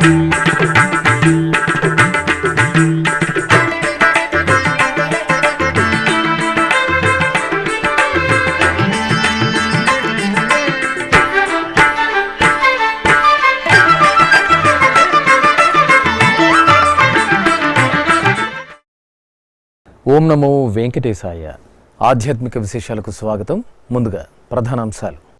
ఓం నమో వెంకటేశాయ. ఆధ్యాత్మిక విశేషాలకు స్వాగతం. ముందుగా ప్రధానాంశాలు.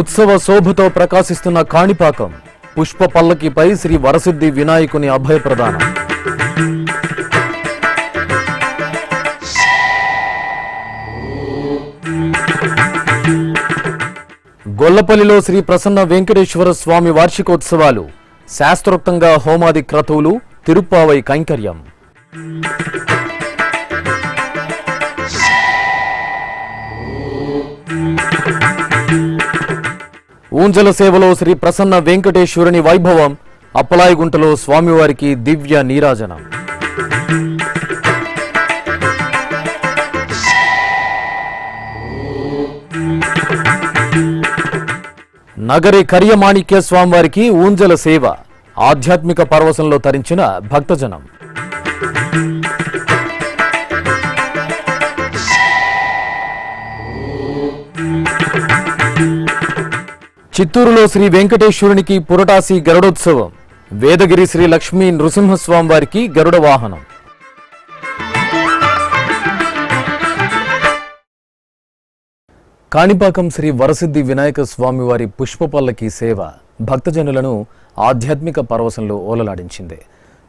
ఉత్సవ శోభతో ప్రకాశిస్తున్న కాణిపాకం. పుష్ప పల్లకిపై శ్రీ వరసిద్ధి వినాయకుని అభయ ప్రదానం. గొల్లపల్లిలో శ్రీ ప్రసన్న వెంకటేశ్వర స్వామి వార్షికోత్సవాలు. శాస్త్రోక్తంగా హోమాది క్రతువులు, తిరుప్పావై కైంకర్యం. ఊంజల సేవలో శ్రీ ప్రసన్న వెంకటేశ్వరుని వైభవం. అప్పలాయిగుంటలో స్వామివారికి దివ్య నీరాజనం. నగరి కర్యమాణిక్య స్వామివారికి ఊంజల సేవ. ఆధ్యాత్మిక పరవశంలో తరించిన భక్తజనం. చిత్తూరులో శ్రీ వెంకటేశ్వరునికి పురటాసి గరుడోత్సవం. వేదగిరి శ్రీ లక్ష్మీ నృసింహస్వామివారికి గరుడ వాహనం. కాణిపాకం శ్రీ వరసిద్ధి వినాయక స్వామివారి పుష్పపల్లకి సేవ భక్తజనులను ఆధ్యాత్మిక పరవశంలో ఓలలాడించింది.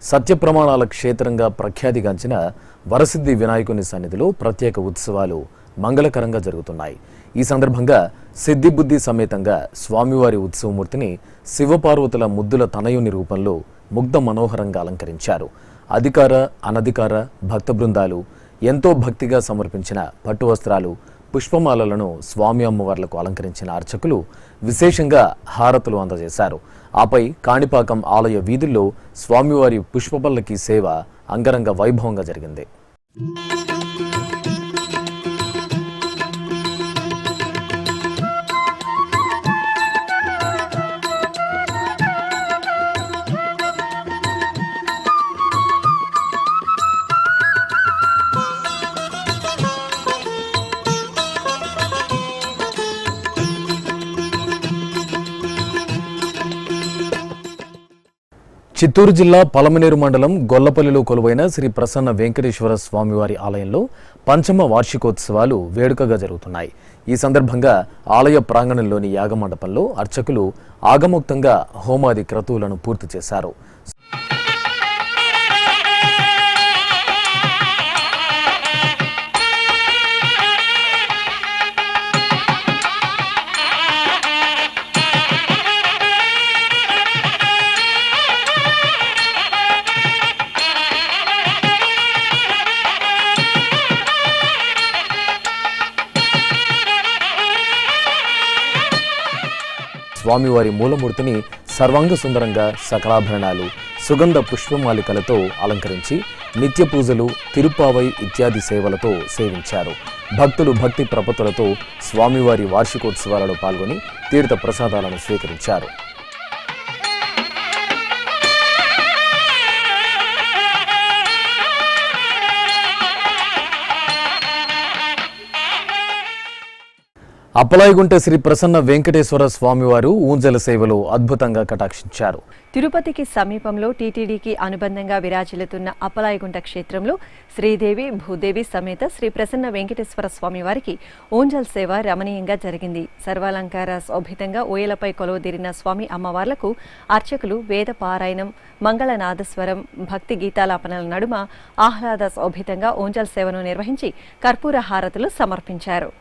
సత్య ప్రమాణాల క్షేత్రంగా ప్రఖ్యాతిగాంచిన వరసిద్ధి వినాయకుని సన్నిధిలో ప్రత్యేక ఉత్సవాలు మంగళకరంగా జరుగుతున్నాయి. ఈ సందర్భంగా సిద్ధిబుద్ధి సమేతంగా స్వామివారి ఉత్సవమూర్తిని శివపార్వతుల ముద్దుల తనయుని రూపంలో ముగ్ధ మనోహరంగా అలంకరించారు. అధికార అనధికార భక్త బృందాలు ఎంతో భక్తిగా సమర్పించిన పట్టు వస్త్రాలు, పుష్పమాలలను స్వామి అమ్మవార్లకు అలంకరించిన అర్చకులు విశేషంగా హారతులు అందజేశారు. ఆపై కాణిపాకం ఆలయ వీధుల్లో స్వామివారి పుష్పపల్లకి సేవ అంగరంగ వైభవంగా జరిగింది. చిత్తూరు జిల్లా పలమనేరు మండలం గొల్లపల్లిలో కొలువైన శ్రీ ప్రసన్న వెంకటేశ్వర స్వామివారి ఆలయంలో పంచమ వార్షికోత్సవాలు వేడుకగా జరుగుతున్నాయి. ఈ సందర్భంగా ఆలయ ప్రాంగణంలోని యాగమండపంలో అర్చకులు ఆగమోక్తంగా హోమాది క్రతువులను పూర్తి చేశారు. స్వామివారి మూలమూర్తిని సర్వాంగ సుందరంగా సకలాభరణాలు, సుగంధ పుష్పమాలికలతో అలంకరించి నిత్య పూజలు, తిరుప్పావై ఇత్యాది సేవలతో సేవించారు. భక్తులు భక్తి ప్రపత్తులతో స్వామివారి వార్షికోత్సవాలలో పాల్గొని తీర్థ ప్రసాదాలను స్వీకరించారు. అప్పలాయిగుంట శ్రీ ప్రసన్న వెంకటేశ్వర స్వామివారు ఊంజల సేవలో అద్భుతంగా కటాక్షించారు. తిరుపతికి సమీపంలో టీటీడీకి అనుబంధంగా విరాజిల్లుతున్న అప్పలాయిగుంట క్షేత్రంలో శ్రీదేవి భూదేవి సమేత శ్రీ ప్రసన్న వెంకటేశ్వర స్వామివారికి ఊంజల్ సేవ రమణీయంగా జరిగింది. సర్వాలంకార శోభితంగా ఊయలపై కొలువుదీరిన స్వామి అమ్మవార్లకు అర్చకులు వేద పారాయణం, మంగళనాదస్వరం, భక్తి గీతాలాపనల నడుమ ఆహ్లాద శోభితంగా ఊంజల్ సేవను నిర్వహించి కర్పూర హారతులు సమర్పించారు.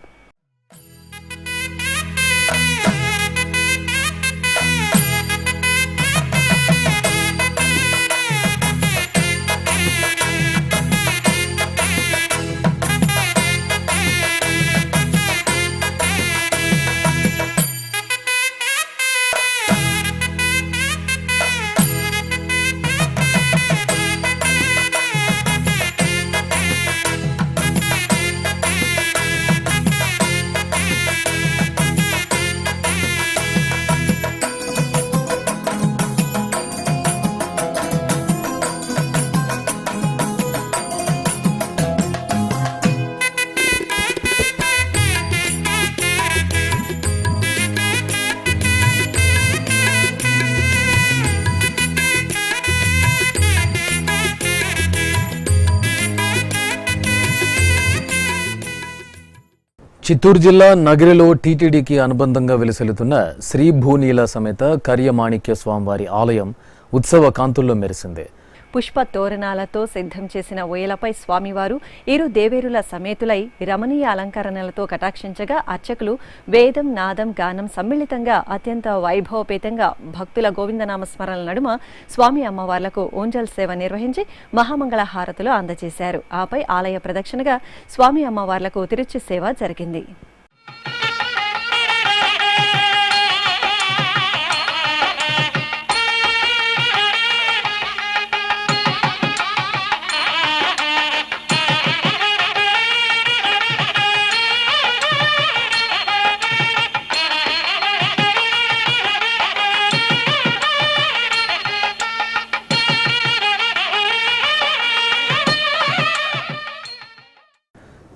చిత్తూరు జిల్లా నగిరిలో టీటీడీకి అనుబంధంగా వెలుసెలుతున్న శ్రీ భూనీల సమేత కర్యమాణిక్య స్వామివారి ఆలయం ఉత్సవ కాంతుల్లో మెరిసింది. పుష్ప తోరణాలతో సిద్ధం చేసిన ఊయలపై స్వామివారు ఇరు దేవేరుల సమేతులై రమణీయ అలంకరణలతో కటాక్షించగా అర్చకులు వేదం, నాదం, గానం సమ్మిళితంగా అత్యంత వైభవపేతంగా భక్తుల గోవిందనామ స్మరణల నడుమ స్వామి అమ్మవార్లకు ఓంజల్ సేవ నిర్వహించి మహామంగళ హారతులు అందజేశారు. ఆపై ఆలయ ప్రదక్షిణగా స్వామి అమ్మవార్లకు తిరుచి సేవ జరిగింది.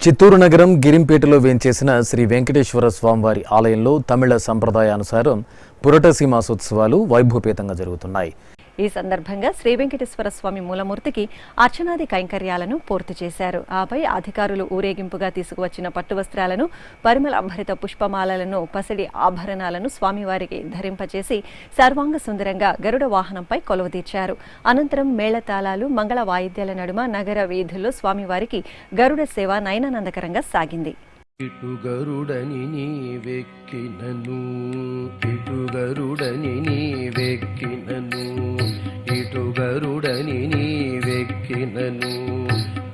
చిత్తూరు నగరం గిరింపేటలో వేంచేసిన శ్రీ వెంకటేశ్వర స్వామివారి ఆలయంలో తమిళ సంప్రదాయానుసారం పురటసి మాసోత్సవాలు వైభవపేతంగా జరుగుతున్నాయి. ఈ సందర్భంగా శ్రీ వెంకటేశ్వర స్వామి మూలమూర్తికి అర్చనాది కైంకర్యాలను పూర్తి చేశారు. ఆపై అధికారులు ఊరేగింపుగా తీసుకువచ్చిన పట్టు వస్త్రాలను, పరిమళ అంభరిత పుష్పమాలలను, పసిడి ఆభరణాలను స్వామివారికి ధరింపచేసి సర్వాంగ సుందరంగా గరుడ వాహనంపై కొలువుదీర్చారు. అనంతరం మేళతాళాలు, మంగళ వాయిద్యాల నడుమ నగర వీధుల్లో స్వామివారికి గరుడ సేవ నయనానందకరంగా సాగింది. ఇటు గరుడని నీవెక్కినను, ఇటు గరుడని నీవెక్కినను, ఇటు గరుడని నీవెక్కినను,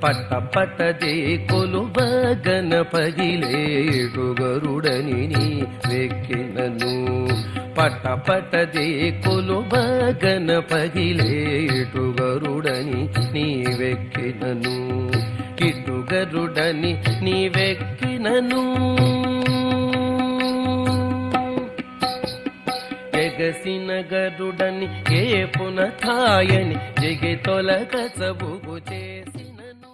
పట్ట పట్టదే కొలువ గణపదిలే, ఇటు గరుడని నీవెక్కినను, పట్ట పట్టదే కొలువ గణపదిలే, ఇటు గరుడని నీవెక్కినను, ఇటు గరుడని నీవెక్కినను, ఎగసిన గరుడని ఏ పునథాయని జగె తొలగ సబుగు చేసినను.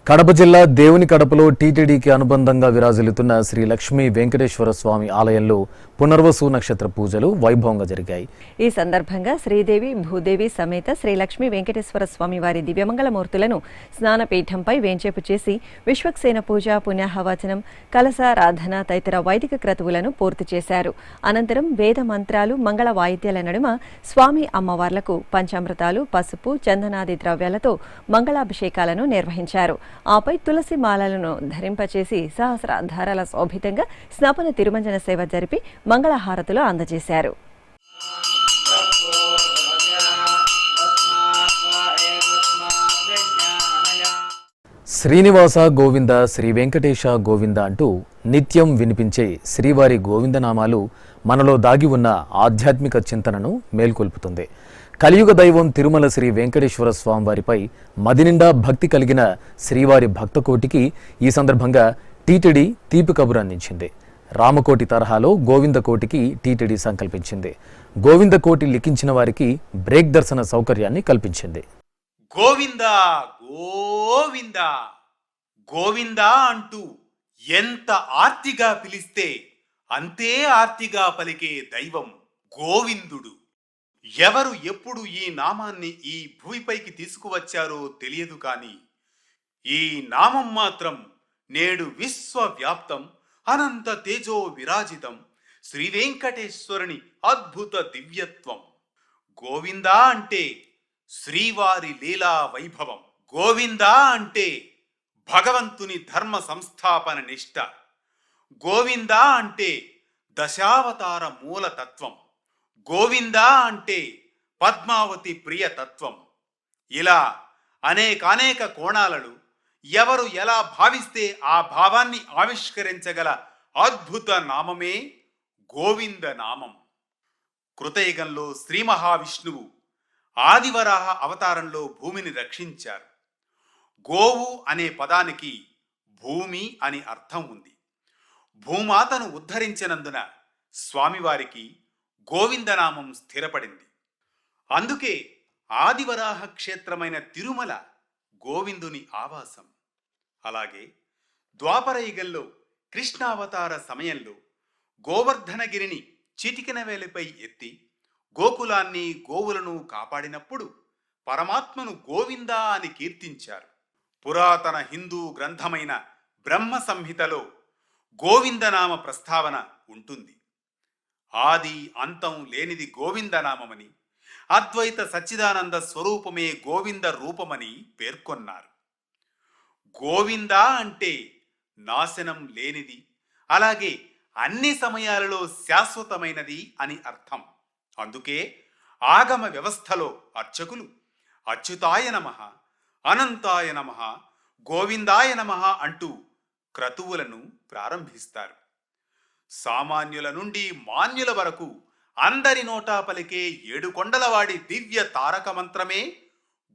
కడప జిల్లా దేవుని కడపలో టీటీడీకి అనుబంధంగా విరాజిల్లుతున్న శ్రీ లక్ష్మీ వెంకటేశ్వర స్వామి ఆలయంలో పునర్వసు నక్షత్ర పూజలు వైభవంగా జరిగాయి. ఈ సందర్భంగా శ్రీదేవి, భూదేవి సమేత శ్రీ లక్ష్మీ వెంకటేశ్వర స్వామి వారి దివ్యమంగళమూర్తులను స్నానపీఠంపై వేంచేపు చేసి విశ్వక్సేన పూజ, పుణ్యాహవచనం, కలశారాధన తదితర వైదిక క్రతువులను పూర్తి చేశారు. అనంతరం వేద మంత్రాలు, మంగళ వాయిద్యాల నడుమ స్వామి అమ్మవార్లకు పంచామృతాలు, పసుపు, చందనాది ద్రవ్యాలతో మంగళాభిషేకాలను నిర్వహించారు. ఆపై తులసి మాలలను ధరింపచేసి సహస్రాధారాల శోభితంగా స్నాపన తిరుమంజన సేవ జరిపి మంగళహారతులు అందజేశారు. శ్రీనివాస గోవింద, శ్రీ వెంకటేశ గోవింద అంటూ నిత్యం వినిపించే శ్రీవారి గోవిందనామాలు మనలో దాగి ఉన్న ఆధ్యాత్మిక చింతనను మేల్కొల్పుతుంది. కలియుగ దైవం తిరుమల శ్రీ వెంకటేశ్వర స్వామివారిపై మదినిండా భక్తి కలిగిన శ్రీవారి భక్తకోటికి ఈ సందర్భంగా టీటీడీ తీపి కబురు అందించింది. రామకోటి తరహాలో గోవిందకోటికి టీటీడీ సంకల్పించింది. గోవిందకోటి లిఖించిన వారికి బ్రేక్ దర్శన సౌకర్యాన్ని కల్పించింది. గోవిందా గోవిందా గోవిందా అంటూ ఎంత ఆర్తిగా పిలిస్తే అంతే ఆర్తిగా పలికే దైవం గోవిందుడు. ఎవరు ఎప్పుడు ఈ నామాన్ని ఈ భూమిపైకి తీసుకువచ్చారో తెలియదు, కానీ ఈ నామం మాత్రం నేడు విశ్వవ్యాప్తం, అనంత తేజో విరాజితం, శ్రీ వెంకటేశ్వరుని అద్భుత దివ్యత్వం. గోవిందా అంటే శ్రీవారి లీలా వైభవం. గోవిందా అంటే భగవంతుని ధర్మ సంస్థాపన నిష్ఠ. గోవిందా అంటే దశావతార మూలతత్వం. గోవిందా అంటే పద్మావతి ప్రియతత్వం. ఇలా అనేకానేక కోణాలను ఎవరు ఎలా భావిస్తే ఆ భావాన్ని ఆవిష్కరించగల అద్భుత నామమే గోవింద నామం. కృతయుగంలో శ్రీ మహావిష్ణువు ఆదివరాహ అవతారంలో భూమిని రక్షించారు. గోవు అనే పదానికి భూమి అని అర్థం ఉంది. భూమాతను ఉద్ధరించినందున స్వామివారికి గోవిందనామం స్థిరపడింది. అందుకే ఆదివరాహ క్షేత్రమైన తిరుమల గోవిందుని ఆవాసం. అలాగే ద్వాపరయుగంలో కృష్ణావతార సమయంలో గోవర్ధనగిరిని చిటికెన వేలిపై ఎత్తి గోకులాన్ని, గోవులను కాపాడినప్పుడు పరమాత్మను గోవిందా అని కీర్తించారు. పురాతన హిందూ గ్రంథమైన బ్రహ్మ సంహితలో గోవిందనామ ప్రస్తావన ఉంటుంది. ఆది అంతం లేనిది గోవిందనామమని, అద్వైత సచ్చిదానంద స్వరూపమే గోవింద రూపమని పేర్కొన్నారు. గోవింద అంటే నాశనం లేనిది, అలాగే అన్ని సమయాలలో శాశ్వతమైనది అని అర్థం. అందుకే ఆగమ వ్యవస్థలో అర్చకులు అచ్యుతాయ నమః, అనంతాయ నమః, గోవిందాయ నమః అంటూ క్రతువులను ప్రారంభిస్తారు. సామాన్యుల నుండి మాన్యుల వరకు అందరి నోటా పలికే ఏడుకొండలవాడి దివ్య తారక మంత్రమే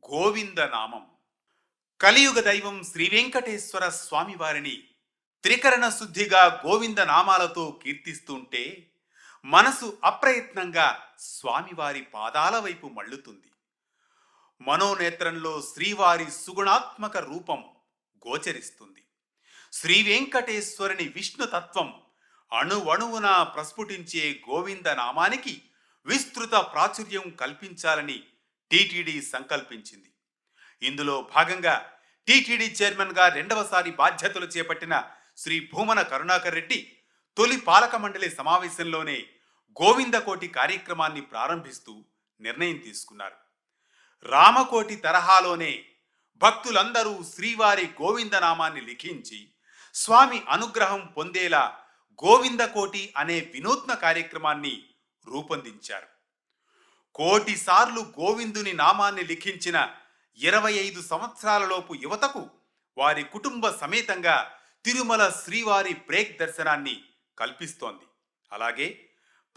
గోవిందనామం. కలియుగ దైవం శ్రీ వెంకటేశ్వర స్వామి వారిని త్రికరణ శుద్ధిగా గోవింద నామాలతో కీర్తిస్తుంటే మనసు అప్రయత్నంగా స్వామివారి పాదాల వైపు మళ్ళుతుంది. మనోనేత్రంలో శ్రీవారి సుగుణాత్మక రూపం గోచరిస్తుంది. శ్రీ వెంకటేశ్వరుని విష్ణుతత్వం అణువణువున ప్రస్ఫుటించే గోవింద నామానికి విస్తృత ప్రాచుర్యం కల్పించాలని టీటీడీ సంకల్పించింది. ఇందులో భాగంగా టీటీడీ చైర్మన్గా రెండవసారి బాధ్యతలు చేపట్టిన శ్రీ భూమన కరుణాకర్ రెడ్డి తొలి పాలక మండలి సమావేశంలోనే గోవిందకోటి కార్యక్రమాన్ని ప్రారంభిస్తూ నిర్ణయం తీసుకున్నారు. రామకోటి తరహాలోనే భక్తులందరూ శ్రీవారి గోవిందనామాన్ని లిఖించి స్వామి అనుగ్రహం పొందేలా గోవిందకోటి అనే వినూత్న కార్యక్రమాన్ని రూపొందించారు. కోటి సార్లు గోవిందుని నామాన్ని లిఖించిన 25 సంవత్సరాలలోపు యువతకు వారి కుటుంబ సమేతంగా తిరుమల శ్రీవారి బ్రేక్ దర్శనాన్ని కల్పిస్తోంది. అలాగే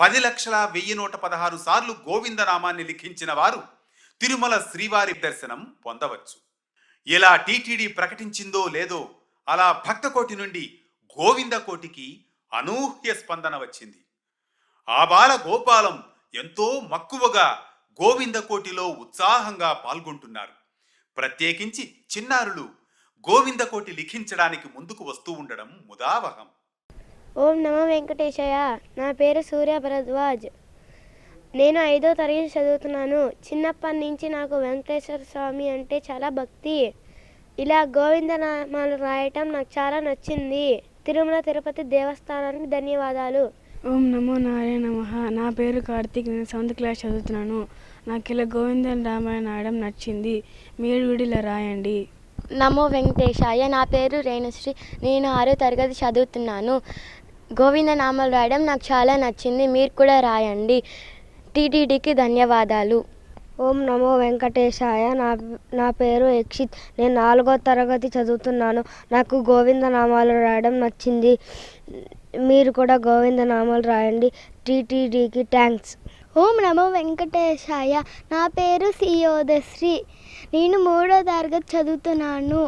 10,01,16 సార్లు గోవిందనామాన్ని లిఖించిన వారు తిరుమల శ్రీవారి దర్శనం పొందవచ్చు. ఎలా టీటీడీ ప్రకటించిందో లేదో అలా భక్తకోటి నుండి గోవిందకోటికి అనూహ్య స్పందన వచ్చింది. ఆబాల గోపాలం ఎంతో మక్కువగా గోవిందకోటిలో ఉత్సాహంగా పాల్గొంటున్నారు. ప్రత్యేకించి చిన్నారులు గోవిందకోటి లిఖించడానికి ముందుకు వస్తూ ఉండడం ముదావహం. ఓం నమో వెంకటేశయ్య. నా పేరు సూర్య భరద్వాజ్. నేను 5వ తరగతి చదువుతున్నాను. చిన్నప్పటి నుంచి నాకు వెంకటేశ్వర స్వామి అంటే చాలా భక్తి. ఇలా గోవిందనామాలు రాయటం నాకు చాలా నచ్చింది. తిరుమల తిరుపతి దేవస్థానానికి ధన్యవాదాలు. ఓం నమో నారాయణ నమః. నా పేరు కార్తీక్. నేను 7th క్లాస్ చదువుతున్నాను. నాకు ఇలా గోవింద రామాయణ రాయడం నచ్చింది. మీరు కూడా ఇలా రాయండి. నమో వెంకటేశాయ. నా పేరు రేణుశ్రీ. నేను 6వ తరగతి చదువుతున్నాను. గోవింద నామాలు రాయడం నాకు చాలా నచ్చింది. మీరు కూడా రాయండి. టీటీడీకి ధన్యవాదాలు. ఓం నమో వెంకటేశాయ. నా పేరు యక్షిత్. నేను 4వ తరగతి చదువుతున్నాను. నాకు గోవింద నామాలు రాయడం నచ్చింది. మీరు కూడా గోవింద నామాలు రాయండి. టీటీడీకి థ్యాంక్స్. ఓం నమో వెంకటేశాయ. నా పేరు సియోదశ్రీ. నేను 3వ తరగతి చదువుతున్నాను.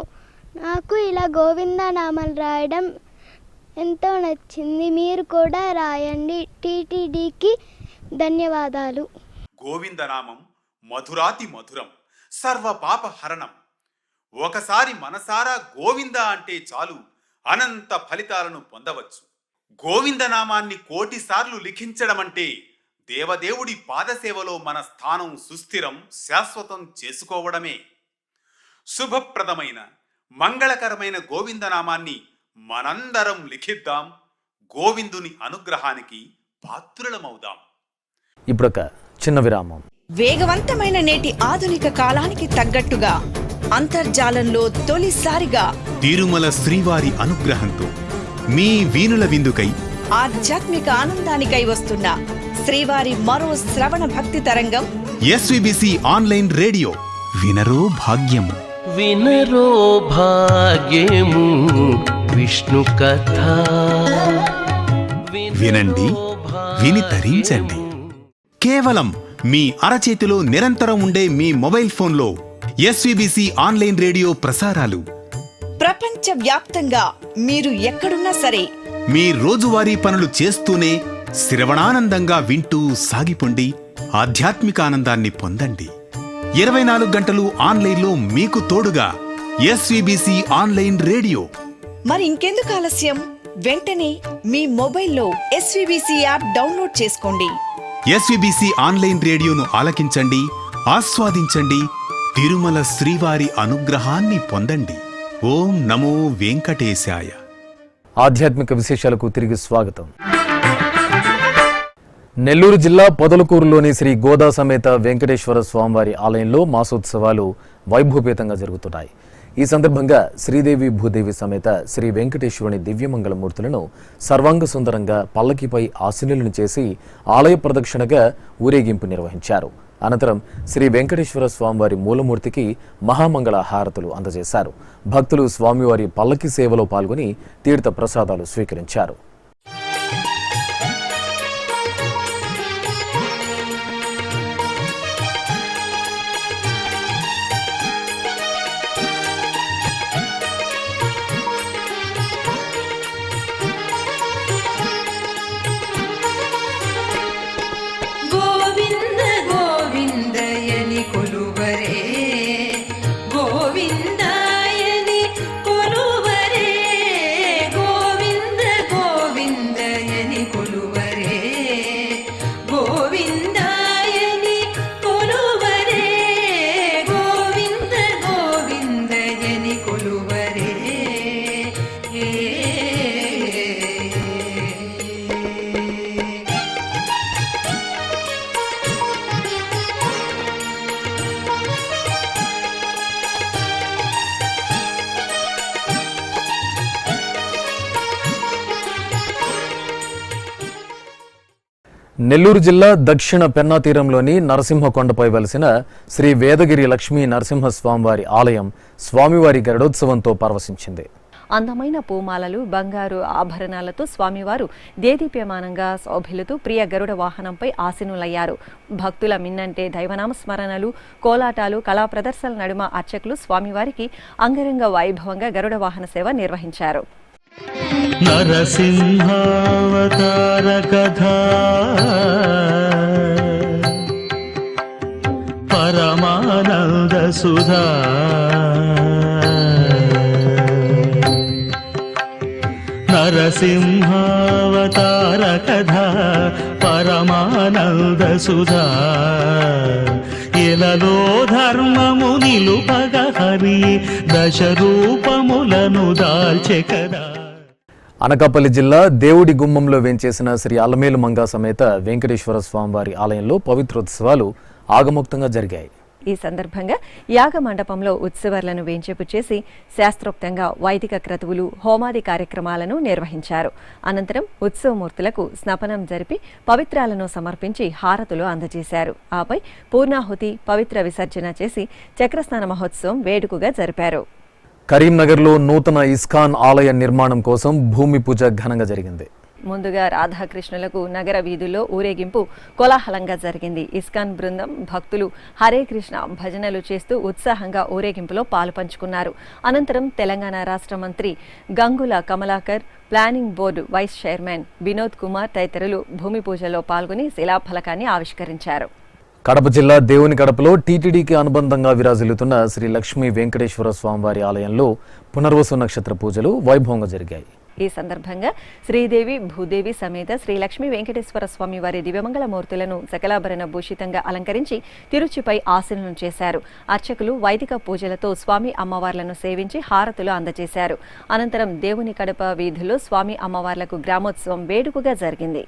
నాకు ఇలా గోవింద నామాలు రాయడం ఎంతో నచ్చింది. మీరు కూడా రాయండి. టీటీడీకి ధన్యవాదాలు. గోవిందనామం మధురాతి మధురం, సర్వ పాప హరణం. ఒకసారి మనసారా గోవింద అంటే చాలు అనంత ఫలితాలను పొందవచ్చు. గోవిందనామాన్ని 1,000,000 సార్లు లిఖించడం అంటే దేవదేవుడి పాదసేవలో మన స్థానం సుస్థిరం, శాశ్వతం చేసుకోవడమే. శుభప్రదమైన మంగళకరమైన గోవిందనామాన్ని మనందరం లిఖిద్దాం. గోవిందుని అనుగ్రహానికి పాత్రులమవుదాం. ఇప్పుడొక చిన్న విరామం. వేగవంతమైన నేటి ఆధునిక కాలానికి తగ్గట్టుగా అంతర్జాలంలో తొలిసారిగా తిరుమల శ్రీవారి అనుగ్రహంతో మీ వీణుల విందుకై ఆధ్యాత్మిక ఆనందానికై వస్తున్న శ్రీవారి మరో శ్రవణ భక్తి తరంగం ఎస్విబిసి ఆన్లైన్ రేడియో. వినరో భాగ్యము, వినరో భాగ్యము విష్ణు కథ. వినండి, విని తరించండి. కేవలం మీ అరచేతిలో నిరంతరం ఉండే మీ మొబైల్ ఫోన్లో ఎస్విబిసి ఆన్లైన్ రేడియో ప్రసారాలు ప్రపంచ వ్యాప్తంగా మీరు ఎక్కడున్నా సరే మీ రోజువారీ పనులు చేస్తూనే శ్రవణానందంగా వింటూ సాగిపోండి. ఆధ్యాత్మిక ఆనందాన్ని పొందండి. 24 గంటలు ఆన్లైన్లో మీకు తోడుగా ఎస్విబిసి ఆన్లైన్ రేడియో. మరి ఇంకెందుకు ఆలస్యం? వెంటనే మీ మొబైల్లో ఎస్విబిసి యాప్ డౌన్లోడ్ చేసుకోండి. ఎస్విబిసి ఆన్లైన్ రేడియోను ఆలకించండి, ఆస్వాదించండి. తిరుమల శ్రీవారి అనుగ్రహాన్ని పొందండి. ఓం నమో వెంకటేశాయ. ఆధ్యాత్మిక విశేషాలకు తిరిగి స్వాగతం. నెల్లూరు జిల్లా పొదలకూరులోని శ్రీ గోదా సమేత వెంకటేశ్వర స్వామివారి ఆలయంలో మాసోత్సవాలు వైభవపేతంగా జరుగుతున్నాయి. ఈ సందర్భంగా శ్రీదేవి భూదేవి సమేత శ్రీ వెంకటేశ్వరుని దివ్యమంగళమూర్తులను సర్వాంగ సుందరంగా పల్లకిపై ఆశీనులను చేసి ఆలయ ప్రదక్షిణగా ఊరేగింపు నిర్వహించారు. అనంతరం శ్రీ వెంకటేశ్వర స్వామివారి మూలమూర్తికి మహామంగళ హారతులు అందజేశారు. భక్తులు స్వామివారి పల్లకి సేవలో పాల్గొని తీర్థ ప్రసాదాలు స్వీకరించారు. నెల్లూరు జిల్లా దక్షిణ పెన్నా తీరంలోని నరసింహకొండపై వెలసిన శ్రీ వేదగిరి లక్ష్మీ నరసింహస్వామివారి ఆలయం స్వామివారి గరుడోత్సవంతో పరవశించింది. అందమైన పూమాలలు, బంగారు ఆభరణాలతో స్వామివారు దేదీప్యమానంగా శోభిల్లుతూ ప్రియ గరుడ వాహనంపై ఆసీనులయ్యారు. భక్తుల మిన్నంటే దైవనామ స్మరణలు, కోలాటాలు, కళా ప్రదర్శనల నడుమ అర్చకులు స్వామివారికి అంగరంగ వైభవంగా గరుడ వాహన సేవ నిర్వహించారు. నరసింహావతార కథా పరమానంద సుధా నరసింహావతార కథా పరమానంద సుధా ఇలలో ధర్మము నిలుపగ హరి దశ రూపములను దాల్చె కదా. అనకాపల్లి జిల్లా దేవుడి గుమ్మంలో వేంచేసిన శ్రీ అలమేలు మంగా సమేత వెంకటేశ్వర స్వామివారి ఆలయంలో పవిత్రోత్సవాలు ఆగమోక్తంగా జరిగాయి. ఈ సందర్భంగా యాగ మండపంలో ఉత్సవాలను వేంచేపు చేసి శాస్త్రోక్తంగా వైదిక క్రతువులు, హోమాది కార్యక్రమాలను నిర్వహించారు. అనంతరం ఉత్సవమూర్తులకు స్నపనం జరిపి పవిత్రాలను సమర్పించి హారతులు అందజేశారు. ఆపై పూర్ణాహుతి, పవిత్ర విసర్జన చేసి చక్రస్నాన మహోత్సవం వేడుకగా జరిపారు. కరీంనగర్లో నూతన ఇస్కాన్ ఆలయ నిర్మాణం కోసం భూమి పూజ ఘనంగా జరిగింది. ముందుగా రాధాకృష్ణులకు నగర వీధుల్లో ఊరేగింపు కోలాహలంగా జరిగింది. ఇస్కాన్ బృందం భక్తులు హరే కృష్ణ భజనలు చేస్తూ ఉత్సాహంగా ఊరేగింపులో పాలుపంచుకున్నారు. అనంతరం తెలంగాణ రాష్ట్ర మంత్రి Gangula Kamalakar, planning board vice chairman Vinod Kumar తదితరులు భూమి పూజలో పాల్గొని శిలాఫలకాన్ని ఆవిష్కరించారు. కడప జిల్లా దేవుని కడపలో టీటీడీకి అనుబంధంగా విరాజిల్లుతున్న శ్రీ లక్ష్మీ వెంకటేశ్వర స్వామివారి ఆలయంలో పునర్వసు నక్షత్ర పూజలు వైభవంగా జరిగాయి. ఈ సందర్భంగా శ్రీదేవి భూదేవి సమేత శ్రీ లక్ష్మీ వెంకటేశ్వర స్వామి వారి దివ్యమంగళమూర్తులను సకలాభరణ భూషితంగా అలంకరించి తిరుచిపై ఆసీనులను చేశారు. అర్చకులు వైదిక పూజలతో స్వామి అమ్మవార్లను సేవించి హారతులు అందజేశారు. అనంతరం దేవుని కడప వీధుల్లో స్వామి అమ్మవార్లకు గ్రామోత్సవం వేడుకగా జరిగింది.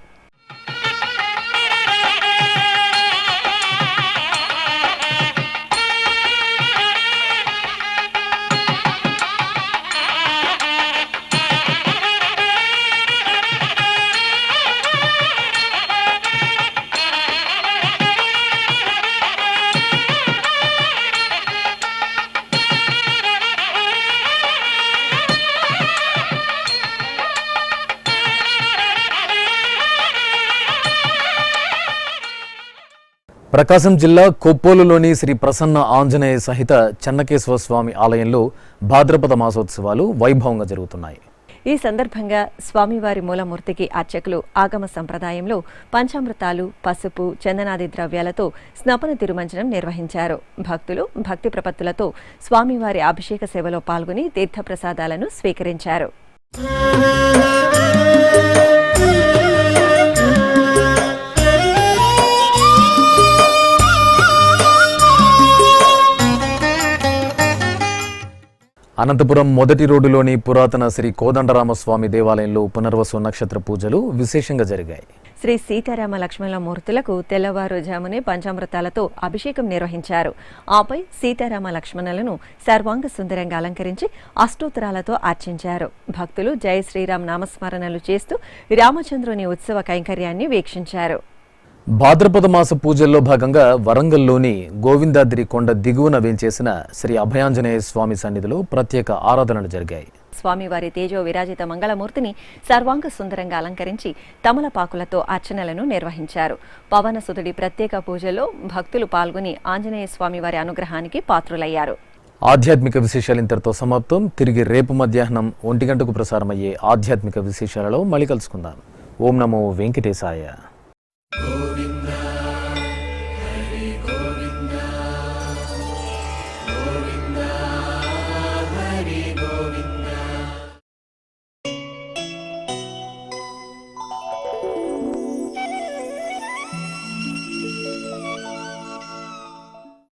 ప్రకాశం జిల్లా కొప్పోలులోని శ్రీ ప్రసన్న ఆంజనేయ సహిత చెన్నకేశ్వర స్వామి ఆలయంలో భాద్రపద మాసోత్సవాలు వైభవంగా జరుగుతున్నాయి. ఈ సందర్భంగా స్వామివారి మూలమూర్తికి అర్చకులు ఆగమ సంప్రదాయంలో పంచామృతాలు, పసుపు, చందనాది ద్రవ్యాలతో స్నపన తిరుమంజనం నిర్వహించారు. భక్తులు భక్తి ప్రపత్తులతో స్వామివారి అభిషేక సేవలో పాల్గొని తీర్థప్రసాదాలను స్వీకరించారు. అనంతపురం మొదటి రోడ్డులోని పురాతన శ్రీ కోదండరామస్వామి దేవాలయంలో పునర్వసు నక్షత్ర పూజలు విశేషంగా జరిగాయి. శ్రీ సీతారామ లక్ష్మణుల మూర్తులకు తెల్లవారుజామునే పంచామృతాలతో అభిషేకం నిర్వహించారు. ఆపై సీతారామ లక్ష్మణులను సర్వాంగ సుందరంగా అలంకరించి అష్టోత్తరాలతో అర్చించారు. భక్తులు జై శ్రీరామ్ నామస్మరణలు చేస్తూ రామచంద్రుని ఉత్సవ కైంకర్యాన్ని వీక్షించారు. భాద్రపద మాస పూజల్లో భాగంగా వరంగల్లోని గోవిందాద్రి కొండ దిగువన వేంచేసిన శ్రీ అభయాంజనేయ స్వామి సన్నిధిలో ప్రత్యేక ఆరాధనలు జరిగాయి. స్వామివారి తేజో విరాజిత మంగళమూర్తిని సర్వాంగ సుందరంగా అలంకరించి తమలపాకులతో అర్చనలను నిర్వహించారు. పవనసుతుడి ప్రత్యేక పూజలో భక్తులు పాల్గొని ఆంజనేయ స్వామివారి అనుగ్రహానికి పాత్రులయ్యారు. ఆధ్యాత్మిక విశేషాలు ఇంతటితో సమాప్తం. తిరిగి రేపు మధ్యాహ్నం 1 గంటకు ప్రసారమయ్యే ఆధ్యాత్మిక విశేషాలలో మళ్ళీ కలుసుకుందాం. ఓం నమో వెంకటేశాయ.